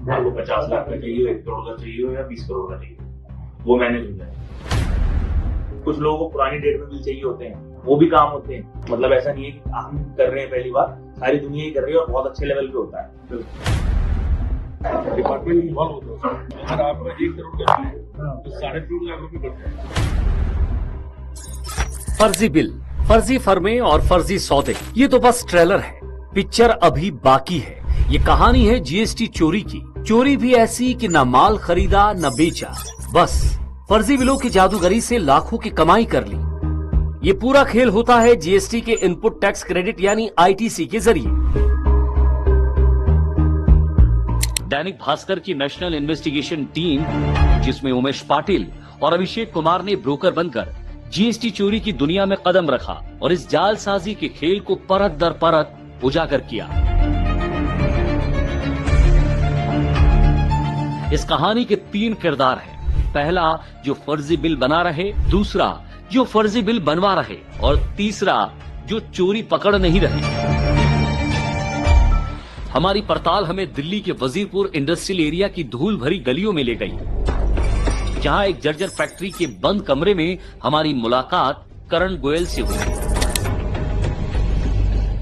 आपको 50 लाख का चाहिए, 1 करोड़ का चाहिए या 20 करोड़ का चाहिए, वो मैनेज हो जाए। कुछ लोगों को पुरानी डेट में बिल चाहिए होते हैं, वो भी काम होते हैं। मतलब ऐसा नहीं है कि हम कर रहे हैं पहली बार, सारी दुनिया ही कर रही है और बहुत अच्छे लेवल पे होता है। डिपार्टमेंट इन्वॉल्व होता है। अगर आपका 1 करोड़ का बिल है तो 3.5 लाख रुपए बढ़ते हैं। फर्जी बिल, फर्जी फर्में और फर्जी सौदे, ये तो बस ट्रेलर है, पिक्चर अभी बाकी है। ये कहानी है जीएसटी चोरी की। चोरी भी ऐसी कि न माल खरीदा न बेचा, बस फर्जी बिलों की जादूगरी से लाखों की कमाई कर ली। ये पूरा खेल होता है जीएसटी के इनपुट टैक्स क्रेडिट यानी आईटीसी के जरिए। दैनिक भास्कर की नेशनल इन्वेस्टिगेशन टीम, जिसमें उमेश पाटिल और अभिषेक कुमार ने ब्रोकर बनकर जीएसटी चोरी की दुनिया में कदम रखा और इस जालसाजी के खेल को परत दर परत उजागर किया। इस कहानी के 3 किरदार हैं। पहला जो फर्जी बिल बना रहे, दूसरा जो फर्जी बिल बनवा रहे और तीसरा जो चोरी पकड़ नहीं रहे। हमारी पड़ताल हमें दिल्ली के वजीरपुर इंडस्ट्रियल एरिया की धूल भरी गलियों में ले गई, जहां एक जर्जर फैक्ट्री के बंद कमरे में हमारी मुलाकात करण गोयल से हुई,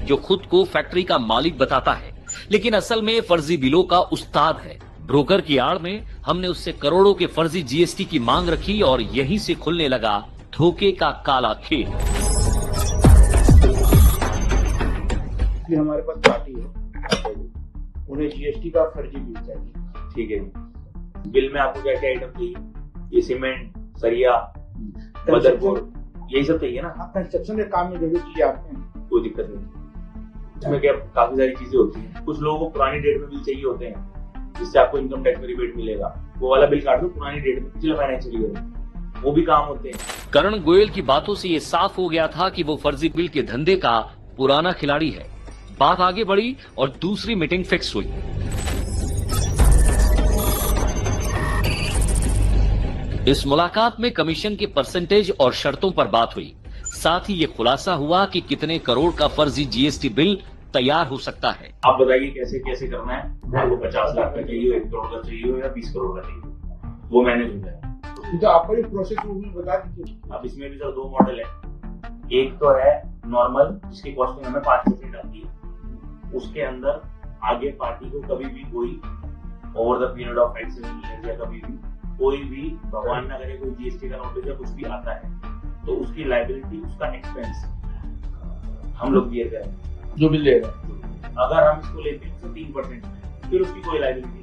जो खुद को फैक्ट्री का मालिक बताता है, लेकिन असल में फर्जी बिलों का उस्ताद है। ब्रोकर की आड़ में हमने उससे करोड़ों के फर्जी जीएसटी की मांग रखी और यहीं से खुलने लगा धोखे का काला खेल। हमारे पास पार्टी है, उन्हें जीएसटी का फर्जी बिल चाहिए। ठीक है, बिल में आपको क्या क्या आइटम चाहिए? ये सीमेंट, सरिया, मदरबोर्ड, यही सब चाहिए ना? हाँ, कंस्ट्रक्शन के काम में जो भी चीजें आते हैं, कोई दिक्कत नहीं। इसमें क्या काफी सारी चीजें होती हैं। कुछ लोगों को पुरानी डेट में बिल चाहिए होते हैं, जिससे आपको इनकम टैक्स में रिबेट मिलेगा। वो वाला बिल काट दो पुरानी डेट में, पिछले फाइनेंशियल ईयर में, वो भी काम होते हैं। करण गोयल की बातों से ये साफ हो गया था कि वो फर्जी बिल के धंधे का पुराना खिलाड़ी है। बात आगे बढ़ी और दूसरी मीटिंग फिक्स हुई। इस मुलाकात में कमीशन के परसेंटेज और शर्तों पर बात हुई। साथ ही ये खुलासा हुआ कि कितने करोड़ का फर्जी जीएसटी बिल तैयार हो सकता है। आप बताइए कैसे कैसे करना है? आपको 50 लाख का चाहिए, 1 करोड़ का चाहिए या 20 करोड़ का चाहिए, वो मैनेज हो जाए। तो आपका जो प्रोसेस वो भी बता दीजिए। अब इसमें भी सर 2 मॉडल है। एक तो है नॉर्मल, जिसकी कॉस्टिंग हमें 5% आती है। उसके अंदर आगे पार्टी को कभी भी कोई over the period of accident या कभी भी कोई भी भगवान न करे कोई जीएसटी का नोटिस या कुछ भी आता है, तो उसकी लाइबिलिटी, उसका एक्सपेंस हम लोग बियर करेंगे, जो बिल लेगा। अगर हम इसको लेते हैं तो 3%, फिर उसकी कोई लाइबिलिटी